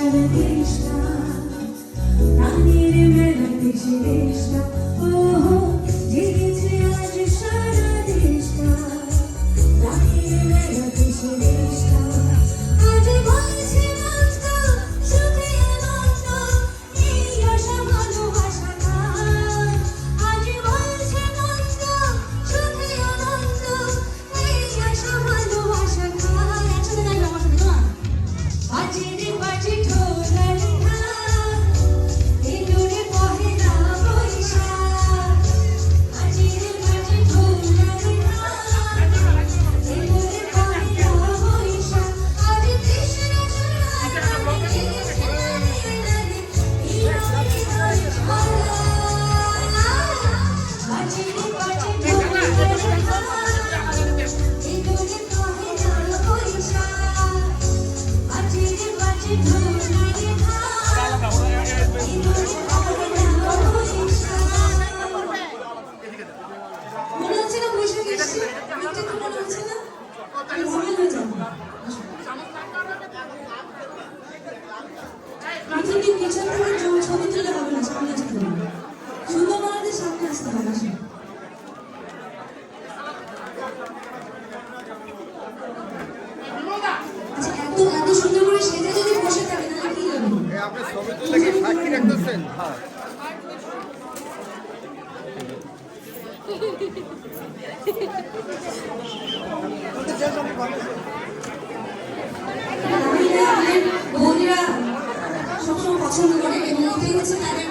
সারা দেশটা প্রাণের মেলাতে সে দেশটা ও জেগেছে আজ সারা দেশটা প্রাণের মেলাতে সে দেশটা আজ বলছে মনটা সুখে আনন্দ এই আশা ভালোবাসা গান আজ বলছে মনটা সুখে আনন্দ এই আশা ভালোবাসা গান একসাথে গাইবে আমার সাথে না বাজে রে বাজে ঢোলের ঢাক এলো রে পহেলা বৈশাখ বাজে রে বাজে ঢোলের ঢাক এলো রে পহেলা বৈশাখ আজ কৃষ্ণ জন্মাষ্টমী বাজে রে বাজে ঢোলের ঢাক এলো রে পহেলা বৈশাখ বাজে রে বাজে ঢোলের ঢাক এলো রে পহেলা বৈশাখ মনে হচ্ছে না বৈশাখ এসছে একটু একটু মনে হচ্ছে না আমি ভুলে হয়ে যাবো পৃথিবীর পিছন থেকে ছবি তুলে হবে না সামনে আসতে হবে সুন্দর বানাতে সামনে আসতে হবে আসুন আচ্ছা এত এত সুন্দর করে সেজে যদি বসে থাকে তাহলে কি হবে আপনি ছবি তুলে কি সাক্ষী রাখতেছেন? হ্যাঁ। মহিলা আমাদের বোনেরা সবসময় পছন্দ করে এবং এটাই হচ্ছে তাদের